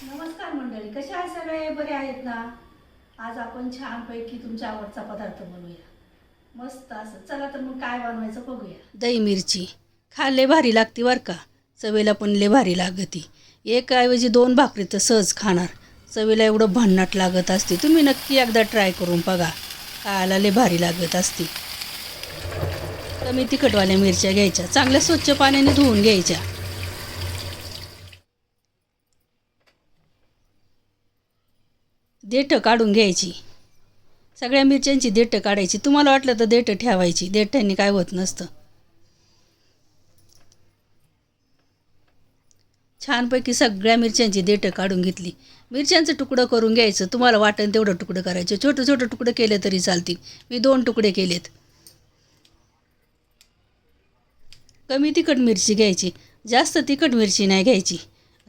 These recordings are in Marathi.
नमस्कार मंडळी, कसे आहे सगळे? बरे आहेत ना? आज आपण छानपैकी तुमच्या आवडता पदार्थ बनवूया. मस्त असं. चला तर मग काय बनवायचं बघूया. दही मिरची खाल्ले भारी लागते बरं का. चवीला पण लय भारी लागते. एक ऐवजी 2 भाकरी तर सहज खाणार. चवीला एवढं भन्नाट लागत असते. तुम्ही नक्की एकदा ट्राय करून बघा. खायला लय भारी लागत असते. कमी तिखटवाल्या मिरच्या घ्यायच्या, चांगल्या स्वच्छ पाण्याने धुवून घ्यायच्या. देठं काढून घ्यायची. सगळ्या मिरच्यांची देठं काढायची. तुम्हाला वाटलं तर देठं ठेवायची, देठांनी काय होत नसतं. छानपैकी सगळ्या मिरच्यांची देठं काढून घेतली. मिरच्यांचं तुकडं करून घ्यायचं. तुम्हाला वाटेल तेवढं तुकडं करायचं. छोटं छोटं तुकडं केले तरी चालतील. मी 2 तुकडे केलेत. कमी तिखट मिरची घ्यायची, जास्त तिखट मिरची नाही घ्यायची.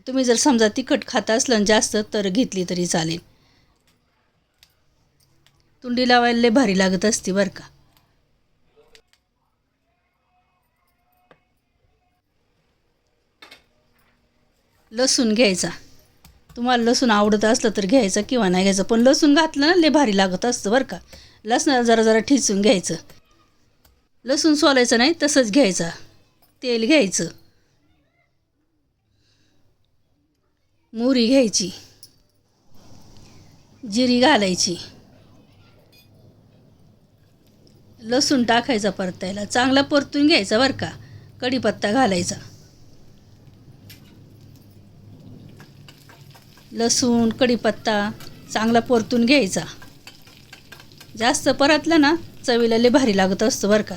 तुम्ही जर समजा तिखट खात असलं जास्त तर घेतली तरी चालेल. तुंडी लावायला लय भारी लागत असते बरं का. लसूण घ्यायचा. तुम्हाला लसूण आवडत असलं तर घ्यायचं किंवा नाही घ्यायचं, पण लसूण घातलं ना लय भारी लागत असतं बरं का. लसणाला जरा जरा ठेचून घ्यायचं. लसूण सोलायचं नाही, तसंच घ्यायचा. तेल घ्यायचं. मोहरी घ्यायची. जिरी घालायची. लसूण टाकायचा परतायला. चांगला परतून घ्यायचा बरं का. कढीपत्ता घालायचा. लसूण कढीपत्ता चांगला परतून घ्यायचा. जास्त परतलं ना चवीला लय भारी लागत असतं बरं का.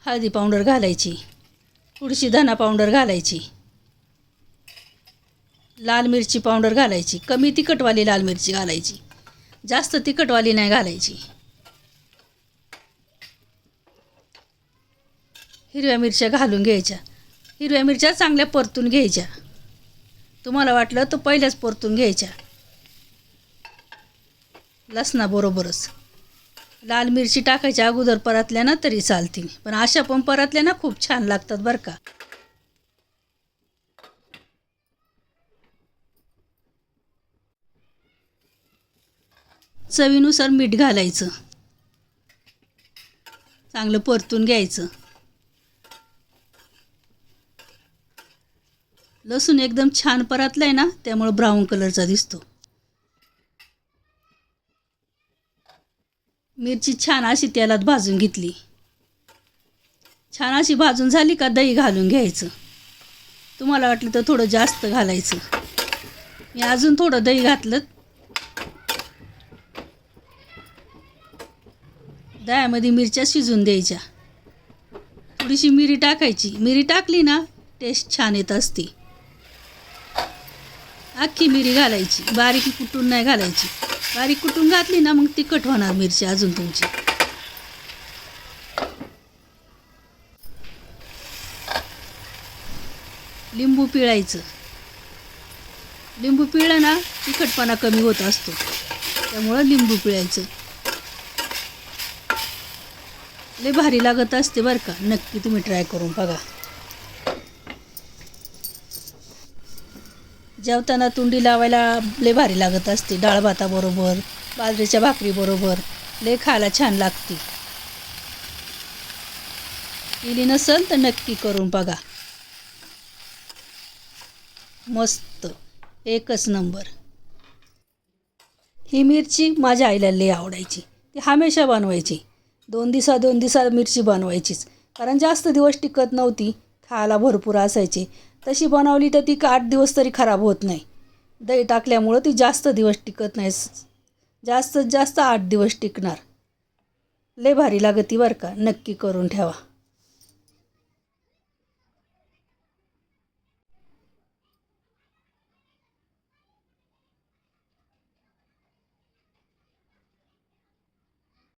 हळदी पावडर घालायची. थोडीशी धना पावडर घालायची. लाल मिरची पावडर घालायची. कमी तिखटवाली लाल मिरची घालायची, जास्त तिखटवाली नाही घालायची. हिरव्या मिरच्या घालून घ्यायच्या. हिरव्या मिरच्या चांगल्या परतून घ्यायच्या. तुम्हाला वाटलं तर पहिल्याच परतून घ्यायच्या लसणाबरोबरच. लाल मिरची टाकायच्या अगोदर परतल्या ना तरी चालतील, पण अशा पण परतल्या ना खूप छान लागतात बरं का. चवीनुसार मीठ घालायचं. चांगलं परतून घ्यायचं. लसूण एकदम छान परतलाय ना, त्यामुळे ब्राऊन कलरचा दिसतो. मिरची छान अशी तेलात भाजून घेतली. छान अशी भाजून झाली का दही घालून घ्यायचं. तुम्हाला वाटलं तर थोडं जास्त घालायचं. मी अजून थोडं दही घातलं. दह्यामध्ये मिरच्या शिजून द्यायच्या. थोडीशी मिरी टाकायची. मिरी टाकली ना टेस्ट छान येत असते. अख्खी मिरी घालायची, बारीक कुटून नाही घालायची. बारीक कुटून घातली ना मग तिखट होणार मिरची अजून तुमची. लिंबू पिळायचं. लिंबू पिळलं ना तिखटपणा कमी होत असतो, त्यामुळं लिंबू पिळायचं. लय भारी लागत असते बरं का. नक्की तुम्ही ट्राय करून बघा. जेवताना तुंडी लावायला लय भारी लागत असते. डाळ भाताबरोबर, बाजरीच्या भाकरीबरोबर लय खायला छान लागते. केली नसेल तर नक्की करून बघा. मस्त, एकच नंबर. ही मिरची माझ्या आईला लय आवडायची. ती हमेशा बनवायची. 2 दिवसा मिरची बनवायचीच, कारण जास्त दिवस टिकत नव्हती. खायला भरपूर असायची. तशी बनवली तर ती 8 दिवस तरी खराब होत नाही. दही टाकल्यामुळं ती जास्त दिवस टिकत नाही. जास्तीत जास्त 8 दिवस टिकणार. लय भारी लागती बरं का. नक्की करून ठेवा.